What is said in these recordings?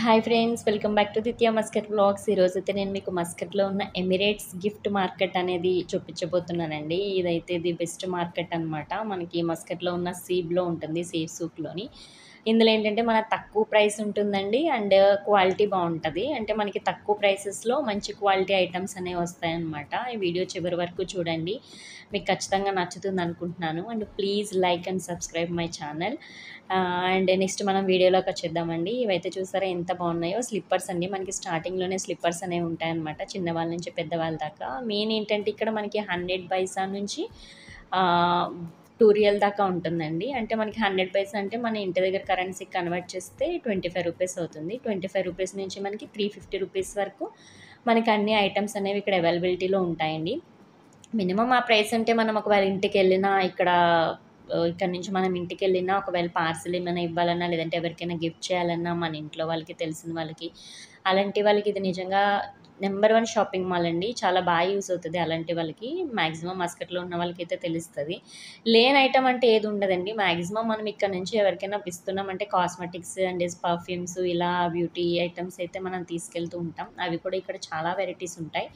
Hi friends, welcome back to Ditya Muscat vlogs. ఈరోజైతే నేను మీకు మస్కట్‌లో ఉన్న ఎమిరేట్స్ గిఫ్ట్ మార్కెట్ అనేది చూపించబోతున్నానండి. ఇదైతే ది బెస్ట్ మార్కెట్ అనమాట. మనకి మస్కట్‌లో ఉన్న సీబ్‌లో ఉంటుంది. సీబ్ సూక్‌లోని. ఇందులో ఏంటంటే మన తక్కువ ప్రైస్ ఉంటుందండి. అండ్ క్వాలిటీ బావుంటది. అంటే మనకి తక్కువ ప్రైసెస్‌లో మంచి క్వాలిటీ ఐటెమ్స్ అనేవి వస్తాయన్నమాట. ఈ వీడియో చివరి వరకు చూడండి. మీకు ఖచ్చితంగా నచ్చుతుంది అనుకుంటున్నాను. And please like and subscribe my channel. And next మనం వీడియోలోకి వచ్చేద్దామండి. ఇవైతే చూసారా ఎంత బాగున్నాయో, స్లిప్పర్స్ అండి. మనకి స్టార్టింగ్‌లోనే స్లిప్పర్స్ అనేవి ఉంటాయన్నమాట. చిన్నవాళ్ళ నుంచి పెద్దవాళ్ళ దాకా. మెయిన్ ఏంటంటే ఇక్కడ మనకి 100 పైసా నుంచి ఆహ్, 2 రియల్ దాకా ఉంటుందండి. అంటే మనకి 100 పైసా అంటే మన ఇంటి దగ్గర కరెన్సీకి కన్వర్ట్ చేస్తే రూ. 25 అవుతుంది. రూ. 25 నుంచి మనకి రూ. 350 వరకు మనకి అన్ని ఐటెమ్స్ అనేవి ఇక్కడ అవైలబిలిటీలో ఉంటాయండి. మినిమమ్ ఆ ప్రైస్ అంటే మనం ఒకవేళ ఇంటికెళ్ళినా ఇక్కడ నుంచి మనం ఇంటికెళ్ళినా ఒకవేళ పార్సెల్ ఏమైనా ఇవ్వాలన్నా, లేదంటే ఎవరికైనా గిఫ్ట్ చేయాలన్నా, మన ఇంట్లో వాళ్ళకి, తెలిసిన వాళ్ళకి, అలాంటి వాళ్ళకి ఇది నిజంగా నంబర్ 1 షాపింగ్ మాల్ అండి. చాలా బాగా యూజ్ అవుతది అలాంటి వాళ్ళకి. మాక్సిమం మస్కట్‌లో ఉన్న వాళ్ళకైతే తెలుస్తది. లేని ఐటెమ్ అంటే ఏది ఉండదండి. మాక్సిమం మనం ఇక్కడ నుంచి ఎవరికైనా ఇస్తున్నామంటే కాస్మెటిక్స్ అండ్ పర్ఫ్యూమ్స్ ఇలా బ్యూటీ ఐటెమ్స్ అయితే మనం తీసుకెళ్తూ ఉంటాం. అవి కూడా ఇక్కడ చాలా వెరైటీస్ ఉంటాయి.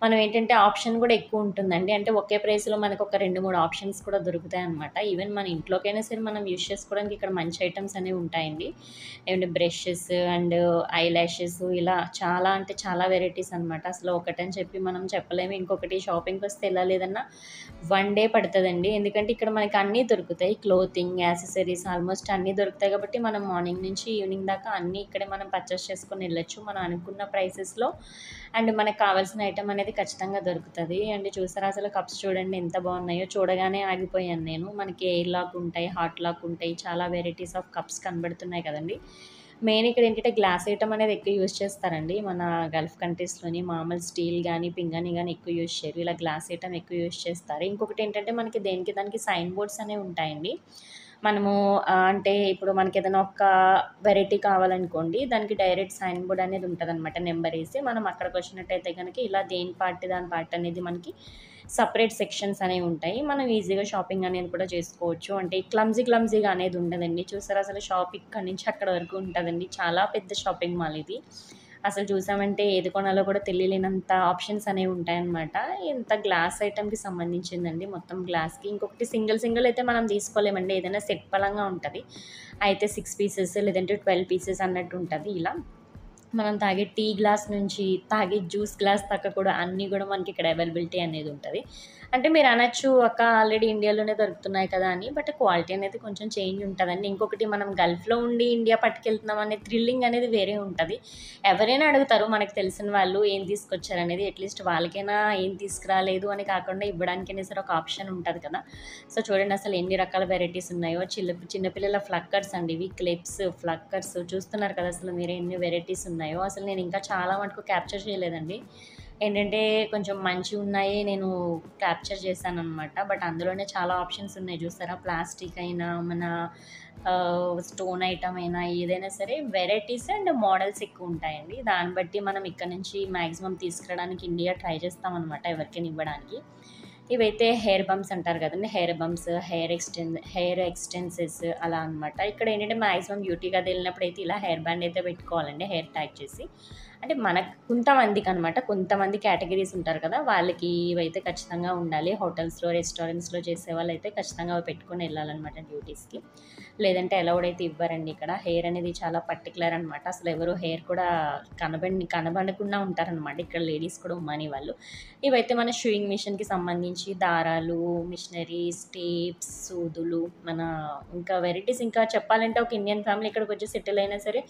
మనం ఏంటంటే ఆప్షన్ కూడా ఎక్కువ ఉంటుందండి. అంటే ఒకే ప్రైస్‌లో మనకు ఒక 2, 3 ఆప్షన్స్ కూడా దొరుకుతాయన్నమాట. ఈవెన్ మన ఇంట్లోకైనా సరే మనం యూజ్ చేసుకోవడానికి ఇక్కడ మంచి ఐటెమ్స్ అనేవి ఉంటాయండి. ఏమంటే బ్రషెస్ అండ్ ఐ లాషెస్ ఇలా చాలా అంటే చాలా వెరైటీస్ అనమాట. అసలు ఒకటని చెప్పి మనం చెప్పలేము. ఇంకొకటి షాపింగ్‌కి వస్తే ఎలా లేదన్నా 1 డే పడతదండి. ఎందుకంటే ఇక్కడ మనకి అన్నీ దొరుకుతాయి. క్లోతింగ్, యాక్సెసరీస్ ఆల్మోస్ట్ అన్నీ దొరుకుతాయి కాబట్టి మనం మార్నింగ్ నుంచి ఈవినింగ్ దాకా అన్నీ ఇక్కడే మనం పర్చేస్ చేసుకొని వెళ్ళొచ్చు. మనం అనుకున్న ప్రైసెస్‌లో అండ్ మనకు కావాల్సిన ఐటెమ్ అనేది ఖచ్చితంగా దొరుకుతది. అండ్ చూసారా అసలు కప్స్ చూడండి ఎంత బాగున్నాయో. చూడగానే ఆగిపోయాను నేను. మనకి ఎయిర్ లాక్ ఉంటాయి, హాట్ లాక్ ఉంటాయి. చాలా వెరైటీస్ ఆఫ్ కప్స్ కనబడుతున్నాయి కదండీ! మెయిన్ ఇక్కడ ఏంటంటే గ్లాస్ ఐటెమ్ అనేది ఎక్కువ యూజ్ చేస్తారండి. మన గల్ఫ్ కంట్రీస్‌లోని మామూలు స్టీల్ గానీ, పింగాణీ గానీ ఎక్కువ యూజ్ చేయరు. ఇలా గ్లాస్ ఐటెమ్ ఎక్కువ యూజ్ చేస్తారు. ఇంకొకటి ఏంటంటే మనకి దేనికి దానికి సైన్ బోర్డ్స్ అనేవి ఉంటాయండి. మనము అంటే ఇప్పుడు మనకేదైనా ఒక వెరైటీ కావాలనుకోండి, దానికి డైరెక్ట్ సైన్ బోర్డ్ అనేది ఉంటదనమాట నంబరేసి. మనం అక్కడికొచ్చినట్టయితే గనక ఇలా దేని పార్ట్ దాని పార్ట్ అనేది మనకి సెపరేట్ సెక్షన్స్ అనేవి ఉంటాయి. మనం ఈజీగా షాపింగ్ అనేది కూడా చేసుకోవచ్చు. అంటే క్లమ్జీగా అనేది ఉండదండి. చూసారా అసలు షాప్ ఇక్కడి నుంచి అక్కడ వరకు ఉంటదండి. చాలా పెద్ద షాపింగ్ మాల్ ఇది. అసలు చూసామంటే ఏది కొనాలో కూడా తెలియలేనంత ఆప్షన్స్ అనేవి ఉంటాయన్నమాట. ఇంత గ్లాస్ ఐటెమ్‌కి సంబంధించిందండి. మొత్తం గ్లాస్‌కి. ఇంకొకటి సింగిల్ అయితే మనం తీసుకోలేమండి. ఏదైనా సెట్ పలంగా ఉంటది. అయితే 6 పీసెస్ లేదంటే 12 పీసెస్ అన్నట్టు ఉంటది ఇలా. మనం తాగే టీ గ్లాస్ నుంచి తాగే జ్యూస్ గ్లాస్ దాకా కూడా అన్నీ గూడా మనకిక్కడ అవైలబిలిటీ అనేది ఉంటది. అంటే మీరనొచ్చు అక్క ఆల్రెడీ ఇండియాలోనే దొరుకుతున్నాయి కదా అని. బట్ క్వాలిటీ అనేది కొంచెం చేంజ్ ఉంటదండి. ఇంకొకటి మనం గల్ఫ్‌లో ఉండి ఇండియా పట్టుకెళ్తున్నాం అనే థ్రిల్లింగ్ అనేది వేరే ఉంటది. ఎవరైనా అడుగుతారు మనకు తెలిసిన వాళ్ళు ఏం తీసుకొచ్చారనేది. అట్‌లీస్ట్ వాళ్ళకైనా ఏం తీసుకురాలేదు అని కాకుండా ఇవ్వడానికైనా సరే ఒక ఆప్షన్ ఉంటది కదా! సో, చూడండి అసలు ఎన్ని రకాల వెరైటీస్ ఉన్నాయో. చిన్న పిల్లల ఫ్లక్కర్స్ అండి ఇవి. క్లిప్స్, ఫ్లక్కర్స్ చూస్తున్నారు కదా! అసలు మీరు ఎన్ని వెరైటీస్ ఉన్నాయో. అసలు నేను ఇంకా చాలా మటుకు క్యాప్చర్ చేయలేదండి. ఏంటంటే కొంచెం మంచివున్నాయే నేను క్యాప్చర్ చేశాననమాట. బట్ అందులోనే చాలా ఆప్షన్స్ ఉన్నాయి చూసారా? ప్లాస్టిక్ అయినా, మన స్టోన్ ఐటమ్ అయినా ఏదైనా సరే వెరైటీస్ అండ్ మోడల్స్ ఎక్కువుంటాయండి. దాన్ని బట్టి మనం ఇక్కడ నుంచి మాక్సిమం తీసుకురావడానికి ఇండియా ట్రై చేస్తామనమాట ఎవరికైనా ఇవ్వడానికి. ఇవైతే హెయిర్ బంప్స్ అంటారు కదండీ! హెయిర్ బంప్స్, హెయిర్ ఎక్స్‌టెన్సెస్ అలా అనమాట. ఇక్కడ ఏంటంటే మాక్సిమం బ్యూటీ గది వెళ్ళినప్పుడైతే ఇలా హెయిర్ బ్యాండ్ అయితే పెట్టుకోవాలండి. హెయిర్ ట్యాగ్ చేసి. అంటే మనకు కొంతమందికనమాట. కొంతమంది కేటగరీస్ ఉంటారు కదా! వాళ్ళకి ఇవైతే ఖచ్చితంగా ఉండాలి. హోటల్స్‌లో, రెస్టారెంట్స్‌లో చేసేవాళ్ళైతే ఖచ్చితంగా అవి పెట్టుకొని ఎళ్ళాలనమాట డ్యూటీస్‌కి. లేదంటే అలౌడ్ అయితే ఇవ్వరండి ఇక్కడ. హెయిర్ అనేది చాలా పర్టిక్యులర్ అనమాట. అసలు ఎవరు హెయిర్ కూడా కనబడకుండా ఉంటారనమాట. ఇక్కడ లేడీస్ కూడా ఉమానీ వాళ్ళు. ఇవైతే మన షూయింగ్ మిషన్‌కి సంబంధించి దారాలు, మిషనరీస్, టేప్స్, సూదులు, మన ఇంకా వెరైటీస్ ఇంకా చెప్పాలంటే ఒక ఇండియన్ ఫ్యామిలీ ఇక్కడికొచ్చి సెటిల్ అయినా సరే,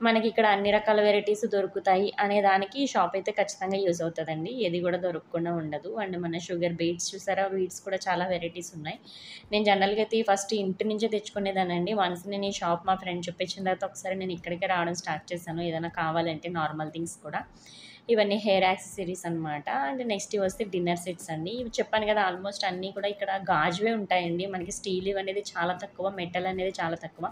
మనకిక్కడ అన్ని రకాల వెరైటీస్ దొరుకుతాయి అనే దానికి ఈ షాప్ అయితే ఖచ్చితంగా యూజ్ అవుతదండి. ఏది గూడా దొరకకుండా ఉండదు. అండ్ మన షుగర్ బీట్స్ చూసారా? బీట్స్ కూడా చాలా వెరైటీస్ ఉన్నాయి. నేను జనరల్‌గా అయితే ఫస్ట్ ఇంటి నుంచే తెచ్చుకునేదాన్నండి. వన్స్ నేను ఈ షాప్ మా ఫ్రెండ్ చెప్పించిన తర్వాత ఒకసారి నేను ఇక్కడికే రావడం స్టార్ట్ చేశాను. ఏదైనా కావాలంటే నార్మల్ థింగ్స్ కూడా. ఇవన్నీ హెయిర్ యాక్సెసరీస్ అనమాట. అండ్ నెక్స్ట్ ఇవొస్తే డిన్నర్ సెట్స్ అండి. ఇవి చెప్పాను కదా! ఆల్మోస్ట్ అన్నీ కూడా ఇక్కడ గాజువే ఉంటాయండి. మనకి స్టీల్‌వి అనేది చాలా తక్కువ. మెటల్ అనేది చాలా తక్కువ.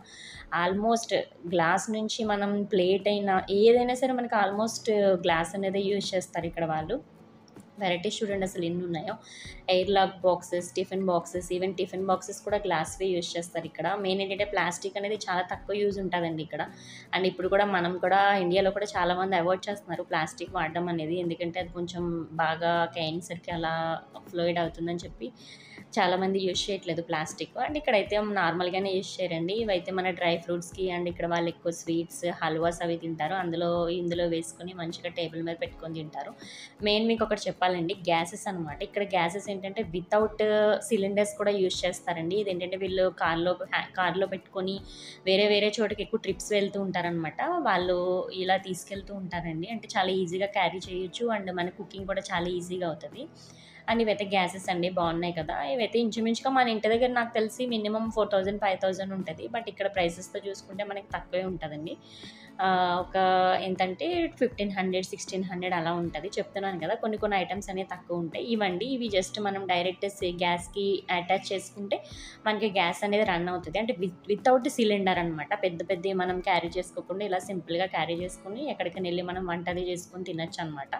ఆల్మోస్ట్ గ్లాస్ నుంచి మనం ప్లేట్ అయినా ఏదైనా సరే మనకి ఆల్మోస్ట్ గ్లాస్ అనేది యూజ్ చేస్తారు ఇక్కడ వాళ్ళు. వెరైటీస్ చూడండి అసలు ఎన్ని ఉన్నాయో. Air lock boxes, tiffin boxes, even tiffin boxes కూడా గ్లాస్‌వే యూజ్ చేస్తారు ఇక్కడ. మెయిన్ ఏంటంటే ప్లాస్టిక్ అనేది చాలా తక్కువ యూజ్ ఉంటదండి ఇక్కడ. అండ్ ఇప్పుడు కూడా మనం కూడా ఇండియాలో కూడా చాలామంది అవాయిడ్ చేస్తున్నారు ప్లాస్టిక్ వాడడం అనేది. ఎందుకంటే అది కొంచెం బాగా క్యాన్సర్‌కి అలా ఫ్లూయిడ్ అవుతుందని చెప్పి చాలామంది యూజ్ చేయట్లేదు ప్లాస్టిక్. అండ్ ఇక్కడైతే నార్మల్‌గానే యూజ్ చేయరండి. ఇవైతే మన డ్రై ఫ్రూట్స్‌కి అండ్ ఇక్కడ వాళ్ళు ఎక్కువ స్వీట్స్, హల్వాస్ అవి తింటారు. ఇందులో వేసుకొని మంచిగా టేబుల్ మీద పెట్టుకొని తింటారు. మెయిన్ మీకొకటి చెప్పాలండి, గ్యాసెస్ అనమాట. ఇక్కడ గ్యాసెస్ ఏంటంటే వితౌట్ సిలిండర్స్ కూడా యూజ్ చేస్తారండి. ఇదేంటంటే వీళ్ళు కార్‌లో పెట్టుకొని వేరే వేరే చోటకి ఎక్కువ ట్రిప్స్ వెళ్తూ ఉంటారనమాట. వాళ్ళు ఇలా తీసుకెళ్తూ ఉంటారండి. అంటే చాలా ఈజీగా క్యారీ చేయొచ్చు. అండ్ మన కుకింగ్ కూడా చాలా ఈజీగా అవుతది. అండ్ ఇవైతే గ్యాసెస్ అండి బాగున్నాయి కదా! ఇవైతే ఇంచుమించుగా మన ఇంటి దగ్గర నాకు తెలిసి మినిమమ్ 4000, 5000 ఉంటది. బట్ ఇక్కడ ప్రైసెస్‌తో చూసుకుంటే మనకి తక్కువే ఉంటదండి. ఒక ఎంతంటే 1500, 1600 అలా ఉంటది. చెప్తున్నాను కదా! కొన్ని కొన్ని ఐటెమ్స్ అనేవి తక్కువుంటాయి. ఇవి జస్ట్ మనం డైరెక్ట్ గ్యాస్‌కి అటాచ్ చేసుకుంటే మనకి గ్యాస్ అనేది రన్ అవుతది. అంటే వితౌట్ సిలిండర్ అనమాట. పెద్ద పెద్దయి మనం క్యారీ చేసుకోకుండా ఇలా సింపుల్‌గా క్యారీ చేసుకొని ఎక్కడికైనా ఎళ్లి మనం వంట అది చేసుకొని తినొచ్చనమాట.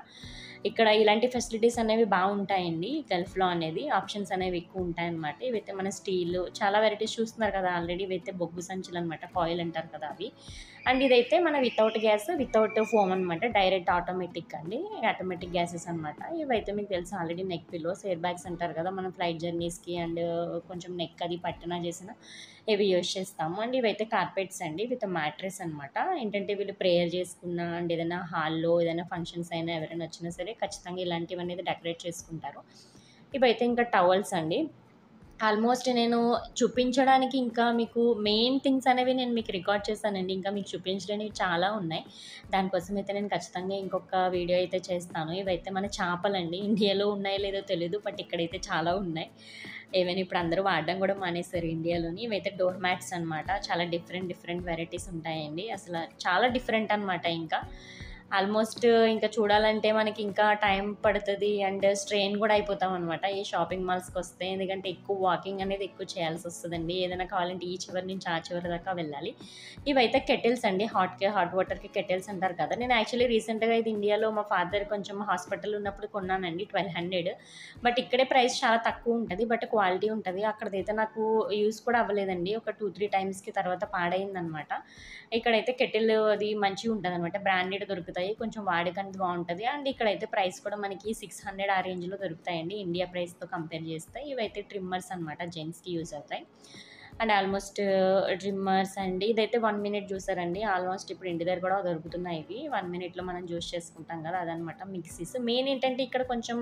ఇక్కడ ఇలాంటి ఫెసిలిటీస్ అనేవి బావుంటాయండి గల్ఫ్‌లో అనేది. ఆప్షన్స్ అనేవి ఎక్కువుంటాయనమాట. ఇవైతే మన స్టీలు చాలా వెరైటీస్ చూస్తున్నారు కదా! ఆల్రెడీ ఇవైతే బొగ్గు సంచులనమాట. ఫాయిల్ అంటారు కదా అవి. అండ్ ఇదైతే మన వితౌట్ గ్యాస్, వితౌట్ ఫోమ్ అనమాట. డైరెక్ట్ ఆటోమేటిక్ అండి. ఆటోమేటిక్ గ్యాసెస్ అనమాట. ఇవైతే మీకు తెలుసు already neck pillows, air bags అంటారు కదా! మనం ఫ్లైట్ జర్నీస్‌కి అండ్ కొంచెం నెక్ అది పట్టినా చేసినా ఇవి యూజ్ చేస్తాము. అండ్ ఇవైతే కార్పెట్స్ అండి విత్ మ్యాట్రెస్ అనమాట. ఏంటంటే వీళ్ళు ప్రేయర్ చేసుకున్నా అండ్ ఏదైనా హాల్‌లో ఏదైనా ఫంక్షన్స్ అయినా ఎవరైనా వచ్చినా సరే ఖచ్చితంగా ఇలాంటివనేది డెకరేట్ చేసుకుంటారు. ఇవైతే ఇంకా టవల్స్ అండి. ఆల్మోస్ట్ నేను చూపించడానికి ఇంకా మీకు మెయిన్ థింగ్స్ అనేవి నేను మీకు రికార్డ్ చేశానండి. ఇంకా మీకు చూపించడానికి చాలా ఉన్నాయి. దానికోసమైతే నేను ఖచ్చితంగా ఇంకొక వీడియో అయితే చేస్తాను. ఇవైతే మన చేపలండి. ఇండియాలో ఉన్నాయో లేదో తెలీదు. బట్ ఇక్కడైతే చాలా ఉన్నాయి. ఈవెన్ ఇప్పుడు అందరూ వాడడం కూడా మానేశారు ఇండియాలోని. ఇవైతే డోర్ మ్యాట్స్ అనమాట. చాలా డిఫరెంట్ వెరైటీస్ ఉంటాయండి. అసల చాలా డిఫరెంట్ అనమాట ఇంకా. ఆల్మోస్ట్ ఇంకా చూడాలంటే మనకి ఇంకా టైం పడతది. అండ్ స్ట్రెయిన్ గూడా అయిపోతామనమాట ఈ షాపింగ్ మాల్స్‌కొస్తే. ఎందుకంటే ఎక్కువ వాకింగ్ అనేది ఎక్కువ చేయాల్సొస్తదండి. ఏదైనా కావాలంటే ఈ చివరి నుంచి ఆ చివరి దాకా వెళ్ళాలి. ఇవైతే కెటిల్స్ అండి. హాట్ వాటర్‌కి కెటిల్స్ అంటారు కదా! నేను యాక్చువల్లీ రీసెంట్‌గా ఇది ఇండియాలో మా ఫాదర్ కొంచెం హాస్పిటల్‌లో ఉన్నప్పుడు కొన్నానండి. 1200. బట్ ఇక్కడే ప్రైస్ చాలా తక్కువుంటది. బట్ క్వాలిటీ ఉంటది. అక్కడిదైతే నాకు యూజ్ కూడా అవ్వలేదండి. ఒక 2, 3 టైమ్స్‌కి తర్వాత పాడయిందనమాట. ఇక్కడైతే కెటిల్ అది మంచిగుంటదనమాట. బ్రాండెడ్ దొరుకుతాయి. కొంచెం వాడకానికి బావుంటది. అండ్ ఇక్కడైతే ప్రైస్ కూడా మనకి 600 ఆ రేంజ్‌లో దొరుకుతాయండి. ఇండియా ప్రైస్‌తో కంపేర్ చేస్తే. ఇవైతే ట్రిమ్మర్స్ అనమాట. జెంట్స్‌కి యూజ్ అవుతాయి. అండ్ ఆల్మోస్ట్ ట్రిమ్మర్స్ అండి. ఇదైతే 1 మినిట్ జ్యూసర్ అండి. ఆల్మోస్ట్ ఇప్పుడు ఇంటి దగ్గర కూడా దొరుకుతున్నాయి ఇవి. 1 మినిట్‌లో మనం జ్యూస్ చేసుకుంటాం కదా! అదనమాట మిక్సీస్. మెయిన్ ఏంటంటే ఇక్కడ కొంచెం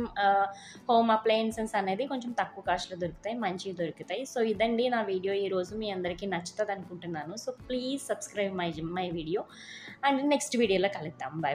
హోమ్ అప్లయెన్సెస్ అనేది కొంచెం తక్కువ కాస్ట్‌లో దొరుకుతాయి. మంచివి దొరుకుతాయి. సో, ఇదండి నా వీడియో ఈరోజు. మీ అందరికీ నచ్చుతదనుకుంటున్నాను. So, please subscribe my video. And next వీడియోలో కలుద్దాం. బై.